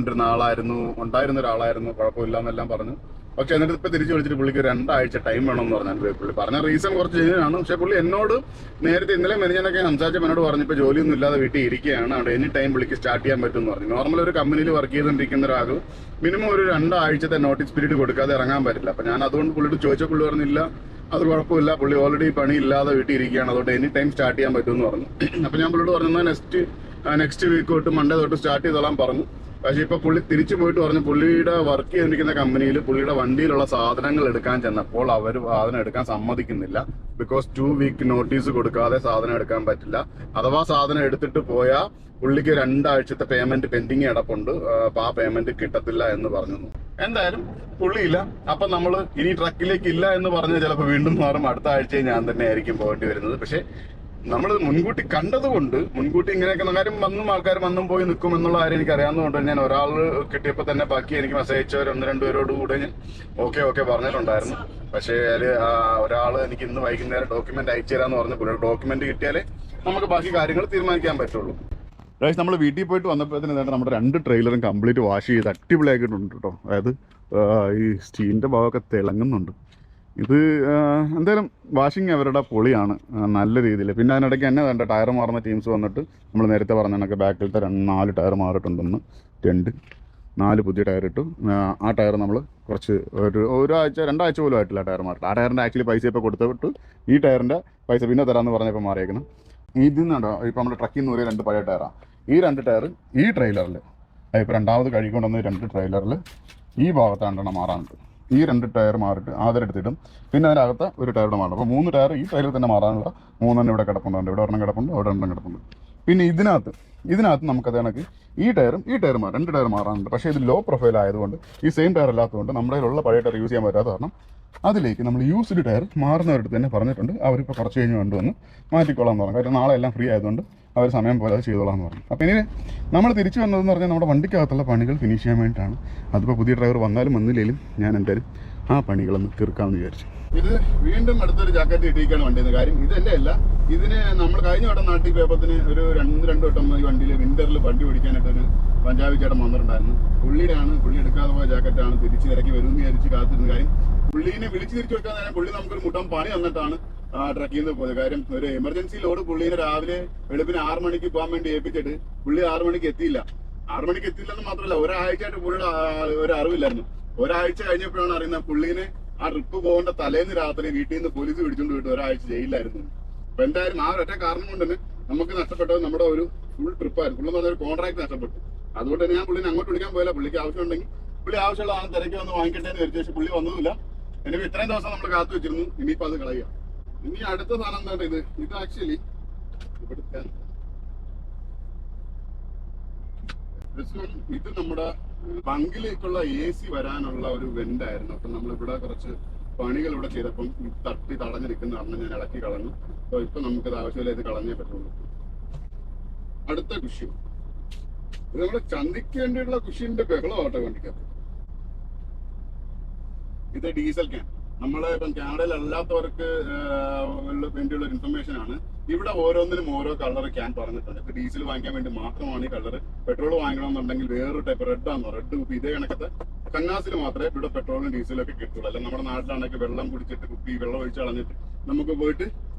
ഉണ്ടായിരുന്ന ഒരാളായിരുന്നു, കുഴപ്പമില്ല എന്നെല്ലാം പറഞ്ഞു. പക്ഷെ എന്നിട്ട് ഇപ്പൊ തിരിച്ചു വിളിച്ചിട്ട് പുള്ളിക്ക് 2 ആഴ്ച ടൈം വേണമെന്ന് പറഞ്ഞാൽ പുള്ളി പറഞ്ഞ റീസൺ കുറച്ച് ജെന്യൂനാണ്. പക്ഷെ പുള്ളി എന്നോട് നേരത്തെ ഇന്നലെ മെനിഞ്ഞാനൊക്കെ സംസാരിച്ചപ്പോൾ എന്നോട് പറഞ്ഞപ്പോൾ ജോലിയൊന്നും ഇല്ലാതെ വീട്ടിൽ ഇരിക്കുകയാണ്, അവിടെ എനി ടൈം പുള്ളിക്ക് സ്റ്റാർട്ട് ചെയ്യാൻ പറ്റും എന്ന് പറഞ്ഞു. നോർമൽ ഒരു കമ്പനിയിൽ വർക്ക് ചെയ്തുകൊണ്ടിരിക്കുന്ന ഒരാൾ മിനിമം ഒരു 2 ആഴ്ചത്തെ നോട്ടീസ് പീരീഡ് കൊടുക്കാതെ ഇറങ്ങാൻ പറ്റില്ല. അപ്പൊ ഞാൻ അതുകൊണ്ട് പുള്ളിയോട് ചോദിച്ച പുള്ളി പറഞ്ഞില്ല അത് കുഴപ്പമില്ല, പുള്ളി ഓൾറെഡി പണി ഇല്ലാതെ വീട്ടിൽ ഇരിക്കുകയാണ്, അതുകൊണ്ട് എനി ടൈം സ്റ്റാർട്ട് ചെയ്യാൻ പറ്റുമെന്ന് പറഞ്ഞു. അപ്പൊ ഞാൻ പുള്ളിയോട് പറഞ്ഞു നെക്സ്റ്റ് വീക്ക് തൊട്ട് മൺഡേ തൊട്ട് സ്റ്റാർട്ട് ചെയ്തോളാൻ പറഞ്ഞു. പക്ഷെ ഇപ്പൊ പുള്ളി തിരിച്ചു പോയിട്ട് പറഞ്ഞു പുള്ളിയുടെ വർക്ക് ചെയ്തിരിക്കുന്ന കമ്പനിയിൽ പുള്ളിയുടെ വണ്ടിയിലുള്ള സാധനങ്ങൾ എടുക്കാൻ ചെന്നപ്പോൾ അവർ സാധനം എടുക്കാൻ സമ്മതിക്കുന്നില്ല. ബിക്കോസ് 2 വീക്ക് നോട്ടീസ് കൊടുക്കാതെ സാധനം എടുക്കാൻ പറ്റില്ല. അഥവാ സാധനം എടുത്തിട്ട് പോയാൽ പുള്ളിക്ക് 2 ആഴ്ചത്തെ പേയ്മെന്റ് പെൻഡിങ് കിടപ്പുണ്ട്, അപ്പൊ ആ പേയ്മെന്റ് കിട്ടത്തില്ല എന്ന് പറഞ്ഞു. എന്തായാലും പുള്ളിയില്ല. അപ്പൊ നമ്മൾ ഇനി ട്രക്കിലേക്ക് ഇല്ല എന്ന് പറഞ്ഞ് ചിലപ്പോൾ വീണ്ടും മാറും. അടുത്ത ആഴ്ച ഞാൻ തന്നെ ആയിരിക്കും പോകേണ്ടി വരുന്നത്. പക്ഷെ നമ്മൾ മുൻകൂട്ടി കണ്ടതുകൊണ്ട് മുൻകൂട്ടി ഇങ്ങനെയൊക്കെ കാര്യം ആൾക്കാർ വന്നും പോയി നിൽക്കും എന്നുള്ള കാര്യം എനിക്ക് അറിയാവുന്നതുകൊണ്ട് ഞാൻ ഒരാൾ കിട്ടിയപ്പോൾ തന്നെ ബാക്കി എനിക്ക് മെസ്സേജ് അയച്ചവർ 1-2 പേരോട് കൂടെ ഞാൻ ഓക്കെ പറഞ്ഞിട്ടുണ്ടായിരുന്നു. പക്ഷേ അതിൽ ഒരാൾ എനിക്ക് ഇന്ന് വൈകുന്നേരം ഡോക്യുമെന്റ് അയച്ചു തരാമെന്ന് പറഞ്ഞു. ഡോക്യുമെന്റ് കിട്ടിയാലേ നമുക്ക് ബാക്കി കാര്യങ്ങൾ തീരുമാനിക്കാൻ പറ്റുള്ളൂ. ഗൈസ് നമ്മൾ വീട്ടിൽ പോയിട്ട് വന്നപ്പോഴത്തേന് നമ്മുടെ 2 ട്രെയിലറും കംപ്ലീറ്റ് വാഷ് ചെയ്ത് അടിപൊളിയാക്കിയിട്ടുണ്ട് കേട്ടോ. അതായത് ഈ സ്റ്റീലിൻ്റെ ഭാഗമൊക്കെ തിളങ്ങുന്നുണ്ട്. ഇത് എന്തായാലും വാഷിങ് അവരുടെ പൊളിയാണ് നല്ല രീതിയിൽ. പിന്നെ അതിനിടയ്ക്ക് തന്നെ വേണ്ട ടയർ മാറുന്ന ടീംസ് വന്നിട്ട് നമ്മൾ നേരത്തെ പറഞ്ഞ കണക്ക് ബാക്കിലത്തെ 4 ടയർ മാറിയിട്ടുണ്ടെന്ന് 4 പുതിയ ടയർ ഇട്ടു. ആ ടയർ നമ്മൾ കുറച്ച് 2 ആഴ്ച പോലും ആയിട്ടില്ല ടയർ മാറിയിട്ട്. ആ ടയറിൻ്റെ ആക്ച്വലി പൈസ ഇപ്പോൾ കൊടുത്തിട്ട് ഈ ടയറിൻ്റെ പൈസ പിന്നെ തരാമെന്ന് പറഞ്ഞപ്പോൾ മാറിയേക്കണം. ഇതിൽ നിന്നുണ്ടോ ഇപ്പോൾ നമ്മുടെ ട്രക്കിൽ നിന്ന് ഒരു 2 പഴയ ടയറാണ്. ഈ 2 ടയർ ഈ ട്രെയിലറിൽ ഇപ്പോൾ രണ്ടാമത് കഴുകിക്കൊണ്ടുവന്ന 2 ട്രെയിലറിൽ ഈ ഭാഗത്ത് 2 മാറാനുണ്ട്. ഈ 2 ടയർ മാറിയിട്ട് ആദരെടുത്തിട്ടും പിന്നെ അതിനകത്ത് ഒരു ടയറുടെ മാറണം. അപ്പോൾ 3 ടയർ ഈ ടയറിൽ തന്നെ മാറാനുള്ള 3 ഇവിടെ കിടപ്പുണ്ട്. ഇവിടെ 1 കിടപ്പുണ്ട്, അവിടെ 2 കിടപ്പുണ്ട്. പിന്നെ ഇതിനകത്ത് നമുക്കത് കണക്ക് ഈ ടയറും 2 ടയർ മാറാനുണ്ട്. പക്ഷേ ഇത് ലോ പ്രൊഫൈൽ ആയതുകൊണ്ട് ഈ സെയിം ടയർ അല്ലാത്തതുകൊണ്ട് നമ്മുടെ കയ്യിലുള്ള പഴയ ടയർ യൂസ് ചെയ്യാൻ പറ്റാത്ത കാരണം അതിലേക്ക് നമ്മൾ യൂസ്ഡ് ടയർ മാറുന്നവരുടെ തന്നെ പറഞ്ഞിട്ടുണ്ട്. അവരിപ്പോൾ കുറച്ച് കഴിഞ്ഞ് കൊണ്ടുവന്ന് മാറ്റിക്കോളാം എന്ന് പറഞ്ഞു. കാര്യം നാളെ എല്ലാം ഫ്രീ ആയതുകൊണ്ട് അവർ സമയം പോലെ അത് ചെയ്തോളാം എന്ന് പറഞ്ഞു. അപ്പോൾ ഇനി നമ്മൾ തിരിച്ചു വന്നതെന്ന് പറഞ്ഞാൽ നമ്മുടെ വണ്ടിക്കകത്തുള്ള പണികൾ ഫിനിഷ് ചെയ്യാൻ വേണ്ടിയിട്ടാണ്. അതിപ്പോൾ പുതിയ ഡ്രൈവർ വന്നാലും വന്നില്ലെങ്കിലും ഞാൻ എന്തായാലും ആ പണികളൊന്ന് തീർക്കാമെന്ന് വിചാരിച്ചു. ഇത് വീണ്ടും അടുത്തൊരു ജാക്കറ്റ് ഇട്ടിരിക്കുകയാണ് വണ്ടിയിൽ. കാര്യം ഇതെൻ്റെ അല്ല, ഇതിന് നമ്മൾ കഴിഞ്ഞ വട്ടം നാട്ടിൽ പോയപ്പോഴത്തിന് ഒരു 2 വട്ടം ഈ വണ്ടിയിൽ വിന്ററിൽ വണ്ടി ഓടിക്കാനായിട്ടൊരു പഞ്ചാബി ചേട്ടൻ വന്നിട്ടുണ്ടായിരുന്നു. പുള്ളി എടുക്കാതെ പോയ ജാക്കറ്റാണ്. തിരിച്ച് ഇറക്കി വരുമെന്ന് വിചാരിച്ച് കാത്തിരുന്ന കാര്യം പുള്ളീനെ വിളിച്ച് തിരിച്ചു വെക്കാൻ തന്നെ പുള്ളി നമുക്കൊരു മുട്ടം പണി തന്നിട്ടാണ് ട്രക്കിൽ നിന്ന് പോയത്. കാര്യം ഒരു എമർജൻസി ലോഡ് പുള്ളീനെ രാവിലെ വെളുപ്പിന് 6 മണിക്ക് പോകാൻ വേണ്ടി ഏൽപ്പിച്ചിട്ട് പുള്ളി 6 മണിക്ക് എത്തിയില്ല. 6 മണിക്ക് എത്തിയില്ലെന്ന് മാത്രമല്ല ഒരാഴ്ചയായിട്ട് പുള്ളിയുടെ ഒരു അറിവില്ലായിരുന്നു. ഒരാഴ്ച കഴിഞ്ഞപ്പോഴാണ് അറിയുന്നത് പുള്ളീനെ ആ ട്രിപ്പ് പോകേണ്ട തലേന്ന് രാത്രി വീട്ടിൽ നിന്ന് പോലീസ് പിടിച്ചുകൊണ്ട് പോയിട്ട് ഒരാഴ്ച ജയിലിലായിരുന്നു. അപ്പൊ എന്തായാലും ആ ഒറ്റ കാരണം കൊണ്ട് തന്നെ നമുക്ക് നഷ്ടപ്പെട്ടത് നമ്മുടെ ഒരു ഫുൾ ട്രിപ്പായിരുന്നു. പുള്ളി പറഞ്ഞ ഒരു കോൺട്രാക്ട് നഷ്ടപ്പെട്ടു. അതുകൊണ്ട് തന്നെ ഞാൻ പുള്ളിനെ അങ്ങോട്ട് വിളിക്കാൻ പോയില്ല. പുള്ളിക്ക് ആവശ്യമുണ്ടെങ്കിൽ പുള്ളി ആവശ്യമുള്ള ആ തിരക്ക് വന്ന് വാങ്ങിക്കട്ടെ എന്ന് വിചാരിച്ചു. പക്ഷെ പുള്ളി വന്നതുമില്ല. എനിക്ക് ഇത്രയും ദിവസം നമ്മൾ കാത്തു വെച്ചിരുന്നു. ഇനിയിപ്പോൾ അത് കളയുക. ഇനി അടുത്ത സാധനം എന്താണ് ഇത് ആക്ച്വലി ഇവിടുത്തെ ഇത് നമ്മുടെ ബങ്കിലേക്കുള്ള AC വരാനുള്ള ഒരു വെന്റ് ആയിരുന്നു. അപ്പൊ നമ്മളിവിടെ കുറച്ച് പണികൾ ഇവിടെ ചെയ്തപ്പം തടഞ്ഞു നിൽക്കുന്ന കാരണം ഞാൻ ഇളക്കി കളഞ്ഞു. അപ്പൊ ഇപ്പൊ നമുക്കത് ആവശ്യമില്ല, ഇത് കളഞ്ഞേ പറ്റുള്ളൂ. അടുത്ത കുഷ്യൻ ഇത് നമ്മുടെ ചന്തിക്ക് വേണ്ടിയുള്ള കുഷ്യന്റെ ബഹളമാട്ടോ കണ്ടിക്കാം. ഇത് ഡീസൽ ക്യാൻ. നമ്മളെ ഇപ്പം കാനഡയിൽ അല്ലാത്തവർക്ക് വേണ്ടിയുള്ള ഒരു ഇൻഫർമേഷൻ ആണ്. ഇവിടെ ഓരോന്നിനും ഓരോ കളർ ക്യാൻ പറഞ്ഞിട്ടുണ്ട്. ഇപ്പൊ ഡീസൽ വാങ്ങിക്കാൻ വേണ്ടി മാത്രമാണ് ഈ കളർ. പെട്രോൾ വാങ്ങണമെന്നുണ്ടെങ്കിൽ വേറൊരു ടൈപ്പ് റെഡ് കുപ്പി ഇതേ കണക്കത്തെ കന്നാസിൽ മാത്രമേ ഇവിടെ പെട്രോളും ഡീസലും ഒക്കെ കിട്ടുള്ളൂ. അല്ല നമ്മുടെ നാട്ടിലാണെങ്കിൽ വെള്ളം കുടിച്ചിട്ട് കുപ്പി വെള്ളം ഒഴിച്ച് കളഞ്ഞിട്ട് നമുക്ക് പോയിട്ട്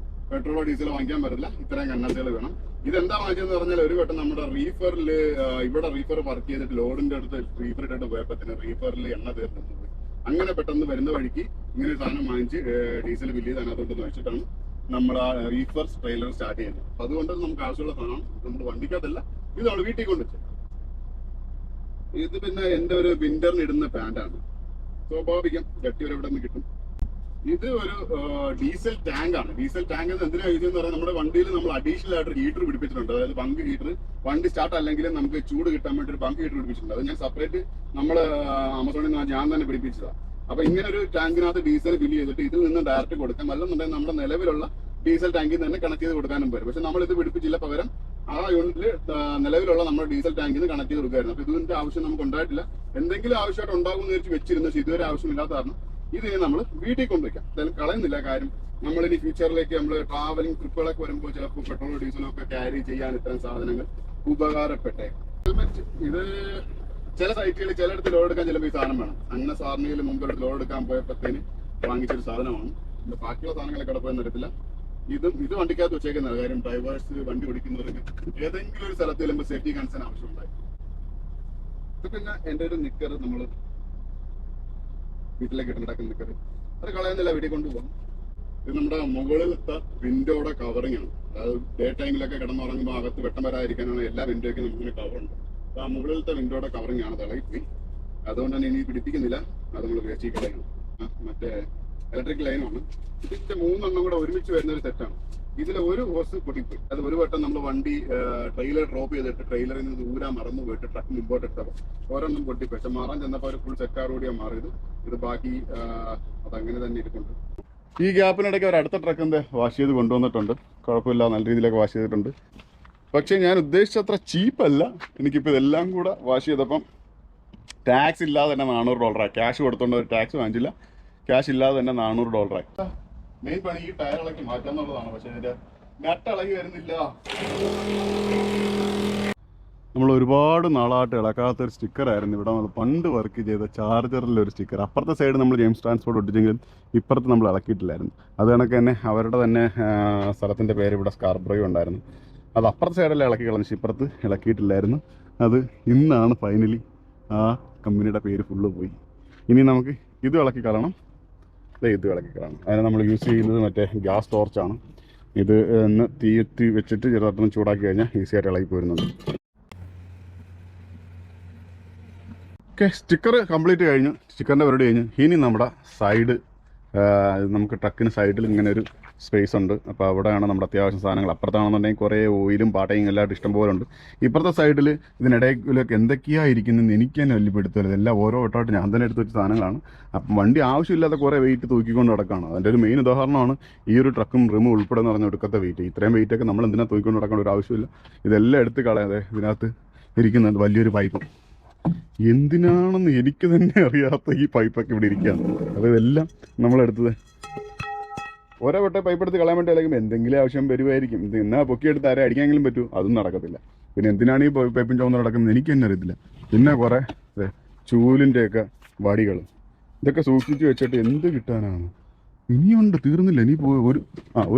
പെട്രോളോ ഡീസലോ വാങ്ങിക്കാൻ പറ്റില്ല. ഇത്രയും കന്നാസുകൾ വേണം. ഇതെന്താ വാങ്ങിച്ചതെന്ന് പറഞ്ഞാൽ ഒരു വട്ടം നമ്മുടെ റീഫറിൽ ഇവിടെ റീഫർ വർക്ക് ചെയ്തിട്ട് ലോഡിന്റെ അടുത്ത് റീഫർ ഇട്ടിട്ട് പോയപ്പോ റീഫറിൽ എണ്ണ തീർന്നു പോയി. അങ്ങനെ പെട്ടെന്ന് വരുന്ന വഴിക്ക് ഇങ്ങനെ സാധനം വാങ്ങിച്ച് ഡീസൽ ബില്ല് ചെയ്ത് അതിനകത്തോട്ട് വെച്ചിട്ടാണ് നമ്മൾ ആ റീഫർ ട്രെയിലർ സ്റ്റാർട്ട് ചെയ്യുന്നത്. അപ്പൊ അതുകൊണ്ട് നമുക്ക് ആവശ്യമുള്ള സാധനം നമ്മുടെ വണ്ടിക്കകത്തല്ല, ഇത് നമ്മൾ വീട്ടിൽ കൊണ്ടുവച്ചു. ഇത് പിന്നെ എന്റെ ഒരു വിന്ററിന് ഇടുന്ന പാന്റാണ്. സ്വാഭാവികം ഗട്ടി ഒരു എവിടെ നിന്ന് കിട്ടും. ഇത് ഒരു ഡീസൽ ടാങ്ക് ആണ്. ഡീസൽ ടാങ്ക് എന്തിനാ യൂസ് ചെയ്യുന്ന പറഞ്ഞാൽ നമ്മുടെ വണ്ടിയിൽ നമ്മൾ അഡീഷണൽ ആയിട്ട് ഹീറ്റർ പിടിപ്പിച്ചിട്ടുണ്ട്. അതായത് ബങ്ക് ഹീറ്റർ. വണ്ടി സ്റ്റാർട്ട് അല്ലെങ്കിൽ നമുക്ക് ചൂട് കിട്ടാൻ വേണ്ടി ഒരു ബങ്ക് ഹീറ്റർ പിടിപ്പിച്ചിട്ടുണ്ട്. അത് ഞാൻ സെപ്പറേറ്റ് നമ്മൾ ആമസോണിൽ നിന്ന് ഞാൻ തന്നെ പിടിപ്പിച്ചതാണ്. അപ്പൊ ഇങ്ങനെ ഒരു ടാങ്കിനകത്ത് ഡീസൽ ഫില്ല് ചെയ്തിട്ട് ഇതിൽ നിന്ന് ഡയറക്റ്റ് കൊടുക്കാം. അല്ലെന്നുണ്ടെങ്കിൽ നമ്മുടെ നിലവിലുള്ള ഡീസൽ ടാങ്കിൽ തന്നെ കണക്ട് ചെയ്ത് കൊടുക്കാനും വരും. പക്ഷെ നമ്മൾ ഇത് പിടിപ്പിച്ചില്ല. പകരം ആ യൂണിറ്റിൽ നിലവിലുള്ള നമ്മുടെ ഡീസൽ ടാങ്കിൽ നിന്ന് കണക്ട് ചെയ്ത് കൊടുക്കുകയായിരുന്നു. അപ്പൊ ഇതിന്റെ ആവശ്യം നമുക്ക് ഉണ്ടായിട്ടില്ല. എന്തെങ്കിലും ആവശ്യമായിട്ട് ഉണ്ടാകും എന്ന് വെച്ച് വെച്ചിരുന്നു. പക്ഷെ ഇതുവരെ ആവശ്യമില്ലാത്ത കാരണം ഇത് നമ്മൾ വീട്ടിൽ കൊണ്ടുവയ്ക്കാം. എന്തായാലും കളയുന്നില്ല. കാര്യം നമ്മളിനി ഫ്യൂച്ചറിലേക്ക് നമ്മൾ ട്രാവലിംഗ് ട്രിപ്പുകളൊക്കെ വരുമ്പോൾ ചിലപ്പോൾ പെട്രോളോ ഡീസലോ ഒക്കെ ക്യാരി ചെയ്യാൻ ഇത്തരം സാധനങ്ങൾ ഉപകാരപ്പെട്ടേ. ഹെൽമെറ്റ് ഇത് ചില സൈറ്റുകളിൽ ചിലയിടത്ത് ലോഡ് എടുക്കാൻ ചിലപ്പോൾ ഈ സാധനം വേണം. അങ്ങനെ സാറിന് മുമ്പ് ഒരു ലോഡ് എടുക്കാൻ പോയപ്പോഴത്തേന് വാങ്ങിച്ചൊരു സാധനമാണ്. ബാക്കിയുള്ള സാധനങ്ങളൊക്കെ അവിടെ പോയെന്ന് അറിയത്തില്ല. ഇത് വണ്ടിക്കകത്ത് വെച്ചേക്കുന്നത്. കാര്യം ഡ്രൈവേഴ്സ് വണ്ടി ഓടിക്കുന്നവർക്ക് ഏതെങ്കിലും ഒരു സ്ഥലത്ത് ചെല്ലുമ്പോൾ സേഫ്റ്റി കൺസേൺ ആവശ്യമുണ്ടായി. ഇത് പിന്നെ എൻ്റെ ഒരു നിക്കർ നമ്മൾ വീട്ടിലേക്ക് ഇട്ടുണ്ടാക്കുന്ന നിക്കർ അത് കളയുന്നില്ല, വീട്ടിൽ കൊണ്ടുപോകാം. ഇത് നമ്മുടെ മുകളിലത്തെ വിൻഡോയുടെ കവറിങ് ആണ്. അതായത് ഡേ ടൈമിലൊക്കെ കിടന്നുറങ്ങുമ്പോൾ അകത്ത് വെട്ടം വരാതിരിക്കാനാണ് എല്ലാ വിൻഡോയ്ക്കും നമുക്കിങ്ങനെ കവറുണ്ട്. ആ മുകളിലത്തെ വിൻഡോയുടെ കവറിങ് ആണ് തിളയിപ്പോയി. അതുകൊണ്ട് തന്നെ ഇനി പിടിപ്പിക്കുന്നില്ല, അത് നമ്മൾ വേസ്റ്റ് കളയണം. മറ്റേ ഇലക്ട്രിക് ലൈനാണ്. ഇതിന്റെ 3 എണ്ണം കൂടെ ഒരുമിച്ച് വരുന്ന ഒരു സെറ്റാണ്. ഇതിൽ ഒരു ഹോസ് പൊട്ടിപ്പോയി. അത് ഒരു വട്ടം നമ്മൾ വണ്ടി ട്രെയിലർ ഡ്രോപ്പ് ചെയ്തിട്ട് ട്രെയിലറിൽ നിന്ന് ദൂരം മറന്നു പോയിട്ട് ട്രക്ക് മുമ്പോട്ട് എടുത്തപ്പോൾ ഒരെണ്ണം പൊട്ടിപ്പോയി. പക്ഷെ മാറാൻ ചെന്നപ്പോൾ ഒരു ഫുൾ സെക്കാറോടിയാണ് മാറിയത്. ഇത് ബാക്കി അതങ്ങനെ തന്നെ ഇരിക്കുന്നുണ്ട്. ഈ ഗ്യാപ്പിനിടയ്ക്ക് ഒരു അടുത്ത ട്രക്കിന്റെ വാഷ് ചെയ്ത് കൊണ്ടുവന്നിട്ടുണ്ട്. കുഴപ്പമില്ല, നല്ല രീതിയിലൊക്കെ വാഷ് ചെയ്തിട്ടുണ്ട്. പക്ഷെ ഞാൻ ഉദ്ദേശിച്ചത്ര ചീപ്പല്ല. എനിക്കിപ്പോൾ ഇതെല്ലാം കൂടെ വാഷ് ചെയ്തപ്പം ടാക്സ് ഇല്ലാതെ തന്നെ $400. ക്യാഷ് കൊടുത്തോണ്ട് ഒരു ടാക്സ് വാങ്ങിച്ചില്ല. ക്യാഷ് ഇല്ലാതെ തന്നെ $400. മെയിൻ പണി ഈ ടയർ ഇളക്കി മാറ്റാൻ എന്നുള്ളതാണ്. പക്ഷെ ഇതിന്റെ നട്ട് ഇളകി വരുന്നില്ല. നമ്മൾ ഒരുപാട് നാളായിട്ട് ഇളക്കാത്തൊരു സ്റ്റിക്കറായിരുന്നു ഇവിടെ നമ്മൾ പണ്ട് വർക്ക് ചെയ്ത ചാർജറിലൊരു സ്റ്റിക്കർ. അപ്പുറത്തെ സൈഡ് നമ്മൾ ജെയിംസ് ട്രാൻസ്പോർട്ട് ഒട്ടിച്ചെങ്കിലും ഇപ്പുറത്ത് നമ്മൾ ഇളക്കിയിട്ടില്ലായിരുന്നു. അത് കണക്ക് തന്നെ അവരുടെ തന്നെ സ്ഥലത്തിൻ്റെ പേര് ഇവിടെ സ്കാർബ്രോയും ഉണ്ടായിരുന്നു. അത് അപ്പുറത്തെ സൈഡെല്ലാം ഇളക്കി കളഞ്ഞു, ഇപ്പുറത്ത് ഇളക്കിയിട്ടില്ലായിരുന്നു. അത് ഇന്നാണ് ഫൈനലി ആ കമ്പനിയുടെ പേര് ഫുള്ള് പോയി. ഇനി നമുക്ക് ഇത് ഇളക്കി കളയണം, ഇത് ഇളക്കി കളയണം. അതിന് നമ്മൾ യൂസ് ചെയ്യുന്നത് മറ്റേ ഗ്യാസ് ടോർച്ചാണ്. ഇത് ഒന്ന് തീ വെച്ചിട്ട് ചെറുതായിട്ടൊന്ന് ചൂടാക്കി കഴിഞ്ഞാൽ ഈസിയായിട്ട് ഇളകി പോരുന്നുണ്ട്. ഓക്കെ, സ്റ്റിക്കർ കംപ്ലീറ്റ് കഴിഞ്ഞു. സ്റ്റിക്കറിൻ്റെ പരിപാടി കഴിഞ്ഞു. ഇനി നമ്മുടെ സൈഡ്, നമുക്ക് ട്രക്കിന് സൈഡിൽ ഇങ്ങനെ ഒരു സ്പേസ് ഉണ്ട്. അപ്പോൾ അവിടെയാണ് നമ്മുടെ അത്യാവശ്യം സാധനങ്ങൾ. അപ്പുറത്താണെന്നുണ്ടെങ്കിൽ കുറേ ഓയിലും പാട്ടയും എല്ലായിട്ട് ഇഷ്ടംപോലെ ഉണ്ട്. ഇപ്പുറത്തെ സൈഡിൽ ഇതിനിടയിലൊക്കെ എന്തൊക്കെയാണ് ഇരിക്കുന്നതെന്ന് എനിക്ക് തന്നെ വലിയ പിടുത്തമില്ല. എല്ലാം ഓരോ വട്ടമായിട്ട് ഞാൻ തന്നെ എടുത്ത് വെച്ച സാധനങ്ങളാണ്. അപ്പം വണ്ടി ആവശ്യമില്ലാത്ത കുറേ വെയിറ്റ് തൂക്കിക്കൊണ്ട് നടക്കുകയാണ്. അതിൻ്റെ ഒരു മെയിൻ ഉദാഹരണമാണ് ഈ ഒരു ട്രക്കും റിമും ഉൾപ്പെടെ എന്ന് പറഞ്ഞ എടുക്കത്തെ വെയിറ്റ്. ഇത്രയും വെയിറ്റൊക്കെ നമ്മൾ എന്തിനാ തൂക്കിക്കൊണ്ട് നടക്കേണ്ട ഒരു ആവശ്യമില്ല. ഇതെല്ലാം എടുത്ത് കളയാതെ ഇതിനകത്ത് ഇരിക്കുന്നത് വലിയൊരു പൈപ്പും. എന്തിനാണെന്ന് എനിക്ക് തന്നെ അറിയാത്ത ഈ പൈപ്പൊക്കെ ഇവിടെ ഇരിക്കുകയാണ്. അപ്പോൾ ഇതെല്ലാം നമ്മളെടുത്തത് ഓരോ വട്ടം പൈപ്പ് എടുത്ത് കളയാൻ വേണ്ടി അല്ലെങ്കിൽ എന്തെങ്കിലും ആവശ്യം വരുമായിരിക്കും. ഇത് എന്നാ പൊക്കിയെടുത്ത് ആരെ അടിക്കാനെങ്കിലും പറ്റൂ, അതും നടക്കത്തില്ല. പിന്നെ എന്തിനാണ് ഈ പൈപ്പും ചുവന്ന് നടക്കുന്നത് എനിക്ക് തന്നെ അറിയത്തില്ല. പിന്നെ കുറേ ചൂലിൻ്റെയൊക്കെ വടികൾ, ഇതൊക്കെ സൂക്ഷിച്ച് വെച്ചിട്ട് എന്ത് കിട്ടാനാണ്. ഇനിയുണ്ട്, തീർന്നില്ല. ഇനി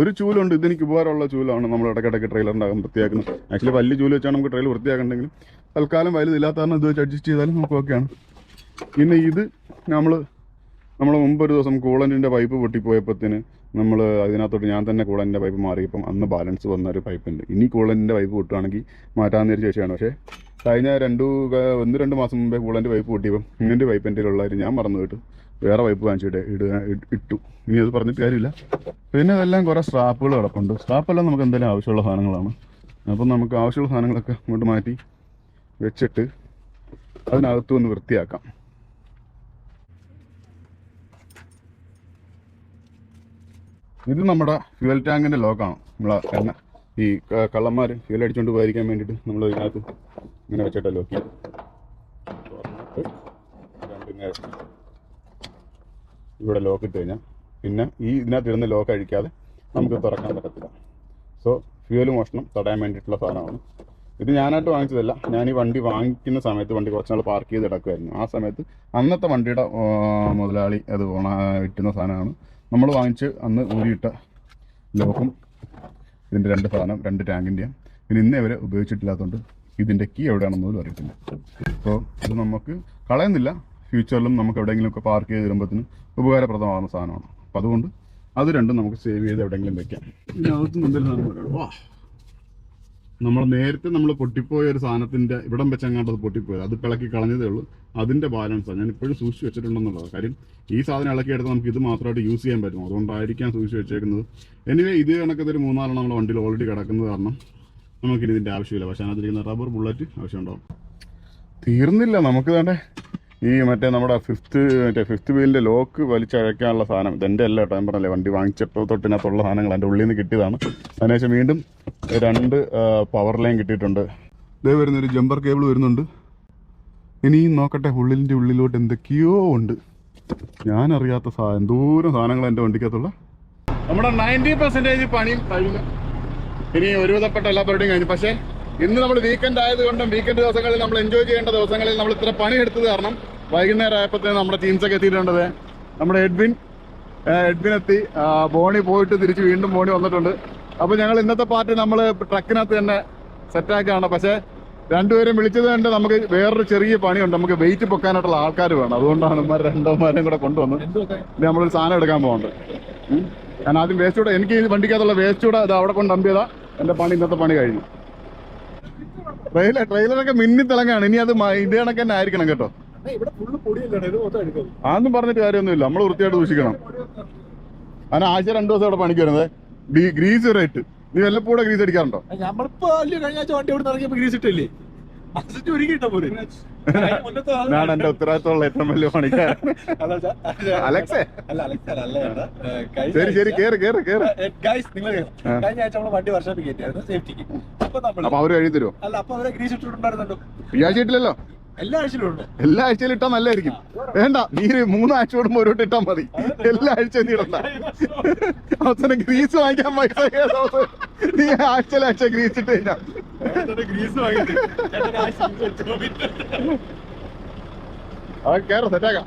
ഒരു ചൂലുണ്ട്. ഇതെനിക്ക് ഉപകാരമുള്ള ചൂലാണ്. നമ്മൾ ഇടയ്ക്കിടയ്ക്ക് ട്രെയിലറിൻ്റെ അകം വൃത്തിയാക്കുന്നത്. ആക്ച്വലി വലിയ ചൂല് വെച്ചാണ് നമുക്ക് ട്രെയിലർ വൃത്തിയാക്കണ്ടെങ്കിലും തൽക്കാലം വലുതില്ലാത്ത കാരണം ഇത് വെച്ച് അഡ്ജസ്റ്റ് ചെയ്താലും നമുക്ക് ഓക്കെയാണ്. പിന്നെ ഇത് നമ്മൾ മുമ്പൊരു ദിവസം കൂളൻറ്റിൻ്റെ പൈപ്പ് പൊട്ടിപ്പോയപ്പോഴത്തേന് നമ്മൾ അതിനകത്തോട്ട് ഞാൻ തന്നെ കൂളൻറ്റിൻ്റെ പൈപ്പ് മാറിയപ്പം അന്ന് ബാലൻസ് വന്നൊരു പൈപ്പുണ്ട്. ഇനി കൂളൻറ്റിൻ്റെ പൈപ്പ് പൊട്ടുകയാണെങ്കിൽ മാറ്റാമെന്ന് വിചാരിച്ച ശേഷിയാണ്. പക്ഷേ കഴിഞ്ഞ 1-2 മാസം മുമ്പേ കൂളൻറ്റ് പൈപ്പ് പൊട്ടിയപ്പം ഇങ്ങനത്തെ പൈപ്പ് എൻ്റെ ഉള്ളവർ ഞാൻ മറന്നു പോയിട്ട് വേറെ പൈപ്പ് വാങ്ങിച്ചിട്ട് ഇട്ടു. ഇനി അത് പറഞ്ഞിട്ട് കാര്യമില്ല. പിന്നെ അതെല്ലാം കുറേ സ്ട്രാപ്പുകൾ കിടപ്പുണ്ട്. സ്ട്രാപ്പെല്ലാം നമുക്ക് എന്തായാലും ആവശ്യമുള്ള സാധനങ്ങളാണ്. അപ്പം നമുക്ക് ആവശ്യമുള്ള സാധനങ്ങളൊക്കെ ഇങ്ങോട്ട് മാറ്റി വെച്ചിട്ട് അതിനകത്ത് ഒന്ന് വൃത്തിയാക്കാം. ഇത് നമ്മുടെ ഫ്യൂൽ ടാങ്കിൻ്റെ ലോക്കാണ്. നമ്മളെ ഈ കള്ളന്മാർ ഫ്യൂൽ അടിച്ചുകൊണ്ട് പോയിരിക്കാൻ വേണ്ടിയിട്ട് നമ്മൾ ഇതിനകത്ത് ഇങ്ങനെ വെച്ചിട്ട് ലോക്ക് ചെയ്യും. ഇവിടെ ലോക്ക് ഇട്ട് കഴിഞ്ഞാൽ പിന്നെ ഇതിനകത്ത് ഇരുന്ന് ലോക്ക് അഴിക്കാതെ നമുക്ക് തുറക്കാൻ പറ്റത്തില്ല. സോ ഫ്യൂൽ മോഷണം തടയാൻ വേണ്ടിയിട്ടുള്ള സാധനമാണ്. ഇത് ഞാനായിട്ട് വാങ്ങിച്ചതല്ല. ഞാൻ ഈ വണ്ടി വാങ്ങിക്കുന്ന സമയത്ത് വണ്ടി കുറച്ച് നാൾ പാർക്ക് ചെയ്ത് കിടക്കുമായിരുന്നു. ആ സമയത്ത് അന്നത്തെ വണ്ടിയുടെ മുതലാളി അത് വിറ്റുന്ന സാധനമാണ്. നമ്മൾ വാങ്ങിച്ച് അന്ന് ഊരിയിട്ട ലോക്കും ഇതിൻ്റെ 2 സാധനം 2 ടാങ്കിൻ്റെയും. പിന്നെ ഇന്നേ വരെ ഉപയോഗിച്ചിട്ടില്ലാത്തതുകൊണ്ട് ഇതിൻ്റെ കീ എവിടെയാണെന്ന് പോലും അറിയത്തില്ല. അപ്പോൾ ഇത് നമുക്ക് കളയുന്നില്ല. ഫ്യൂച്ചറിലും നമുക്ക് എവിടെയെങ്കിലുമൊക്കെ പാർക്ക് ചെയ്ത് വരുമ്പോഴത്തേനും ഉപകാരപ്രദമാകുന്ന സാധനമാണ്. അപ്പോൾ അതുകൊണ്ട് അത് രണ്ടും നമുക്ക് സേവ് ചെയ്ത് എവിടെയെങ്കിലും വെക്കാം. ഇതിനകത്ത് എന്തെങ്കിലും സാധനം നമ്മൾ നേരത്തെ പൊട്ടിപ്പോയ ഒരു സാധനത്തിൻ്റെ ഇവിടം വെച്ചങ്ങാണ്ട് അത് പൊട്ടിപ്പോയത്. അത് ഇളക്കി കളഞ്ഞതേ ഉള്ളൂ. അതിൻ്റെ ബാലൻസാണ് ഞാൻ ഇപ്പോഴും സൂക്ഷിച്ച് വെച്ചിട്ടുണ്ടെന്നുള്ളത്. കാര്യം ഈ സാധനം ഇളക്കിയെടുത്ത് നമുക്ക് ഇത് മാത്രമായിട്ട് യൂസ് ചെയ്യാൻ പറ്റും. അതുകൊണ്ടായിരിക്കാം സൂക്ഷിച്ച് വെച്ചേക്കുന്നത്. എനിവേ ഇത് കണക്കത്തൊരു 3-4 നമ്മുടെ വണ്ടിയിൽ ഓൾറെഡി കിടക്കുന്നത് കാരണം നമുക്കിനി ഇതിൻ്റെ ആവശ്യമില്ല. പക്ഷേ അതിനകത്തിരിക്കുന്ന റബ്ബർ ബുള്ളറ്റ് ആവശ്യമുണ്ടാവും. തീർന്നില്ല. നമുക്ക് തന്നെ ഈ നമ്മുടെ ഫിഫ്ത്ത് വീലിൻ്റെ ലോക്ക് വലിച്ചഴക്കാനുള്ള സാധനം ഇതെൻ്റെ അല്ല കേട്ടോ. ഞാൻ പറഞ്ഞല്ലേ വണ്ടി വാങ്ങിച്ചപ്പോൾ തൊട്ടിനകത്തുള്ള സാധനങ്ങൾ എൻ്റെ ഉള്ളിൽ നിന്ന് കിട്ടിയതാണ്. അതിനുശേഷം വീണ്ടും 2 പവർ ലൈൻ കിട്ടിയിട്ടുണ്ട്. ഇതേ വരുന്നൊരു ജമ്പർ കേബിൾ വരുന്നുണ്ട്. ഇനിയും നോക്കട്ടെ, ഉള്ളിലോട്ട് എന്തൊക്കെയോ ഉണ്ട് ഞാനറിയാത്ത എന്തോരം സാധനങ്ങൾ എൻ്റെ വണ്ടിക്കകത്തുള്ള. നമ്മുടെ 90% പണിയും കഴിഞ്ഞു. ഇനി ഒരുവിധപ്പെട്ട എല്ലാ പരിപാടിയും കഴിഞ്ഞു. പക്ഷേ ഇന്ന് നമ്മൾ വീക്കെൻഡ് ആയതുകൊണ്ടും വീക്കെൻഡ് ദിവസങ്ങളിൽ നമ്മൾ എൻജോയ് ചെയ്യേണ്ട ദിവസങ്ങളിൽ നമ്മൾ ഇത്ര പണി എടുത്തത് കാരണം വൈകുന്നേരം ആയപ്പോഴത്തേന് നമ്മുടെ ടീംസൊക്കെ എത്തിയിട്ടുണ്ടത്. നമ്മുടെ എഡ്വിൻ എത്തി, ബോണി പോയിട്ട് തിരിച്ച് വീണ്ടും ബോണി വന്നിട്ടുണ്ട്. അപ്പോൾ ഞങ്ങൾ ഇന്നത്തെ പാർട്ടി നമ്മൾ ട്രക്കിനകത്ത് തന്നെ സെറ്റാക്കുകയാണ്. പക്ഷേ രണ്ടുപേരും വിളിച്ചത് കൊണ്ട് നമുക്ക് വേറൊരു ചെറിയ പണിയുണ്ട്. നമുക്ക് വെയിറ്റ് പൊക്കാനായിട്ടുള്ള ആൾക്കാർ വേണം. അതുകൊണ്ടാണ് രണ്ടോമാരെയും കൂടെ കൊണ്ടുവന്ന് ഇത് നമ്മളൊരു സാധനം എടുക്കാൻ പോകുന്നുണ്ട്. ഞാൻ ആദ്യം വേസ്റ്റ് കൂടെ, എനിക്ക് ഈ വണ്ടിക്കകത്തുള്ള വേസ്റ്റ് കൂടെ അത് അവിടെ കൊണ്ട് അമ്പിയതാ. എൻ്റെ പണി ഇന്നത്തെ പണി കഴിഞ്ഞു. ട്രെയിലറൊക്കെ മിന്നിത്തിളങ്ങാണ്. ഇനി അത് ഇതേ കണക്ക് തന്നെ ആയിരിക്കണം കേട്ടോ. അതൊന്നും പറഞ്ഞിട്ട് കാര്യമൊന്നുമില്ല. നമ്മൾ വൃത്തിയായിട്ട് സൂക്ഷിക്കണം. അതിന് ആഴ്ച 2 ദിവസം ഇവിടെ പണിക്ക് വരുന്നത്. ഗ്രീസ് റേറ്റ് നീ വല്ലപ്പോഴും ഗ്രീസ് അടിക്കാറുണ്ടോ? നമ്മളിപ്പോ കഴിഞ്ഞ ആഴ്ച വണ്ടി ഇവിടെ ഇറങ്ങിയപ്പോ ഗ്രീസ് ഇട്ടില്ലേ? ഞാൻ എന്റെ ഉത്തരവാദിത്തമുള്ള ഏറ്റവും വലിയ പണിക്കാരൻ അലക്സേ. ശരി ശരി കേറ് കേറ് കേറ്. കഴിഞ്ഞ ആഴ്ച നമ്മള് വണ്ടി വർഷോപ്പിൽ കയറ്റിയായിരുന്നു സേഫ്റ്റിക്ക്. അപ്പൊ അവര് കഴിഞ്ഞു തരുമോ? അല്ല, അപ്പൊ അവരെ ഗ്രീസ് ഇട്ടിട്ടുണ്ടായിരുന്നുണ്ടോ? ഈ ആഴ്ച ഇട്ടില്ലല്ലോ. എല്ലാ ആഴ്ചയിലും ഉണ്ട്. എല്ലാ ആഴ്ചയിലും ഇട്ടാ നല്ലതായിരിക്കും. വേണ്ട, നീ 3 ആഴ്ച കൂടുമ്പോ ഒരു ഇട്ടാ മതി. എല്ലാ ആഴ്ചയും നീ ഇടണ്ട. അവസാനം ഗ്രീസ് വാങ്ങിക്കാൻ പൈസ നീ ആഴ്ച ഗ്രീസ് ഇട്ട് കഴിഞ്ഞാ ഗ്രീസ് വാങ്ങിയിട്ട് കേറ സെറ്റാക്കാം.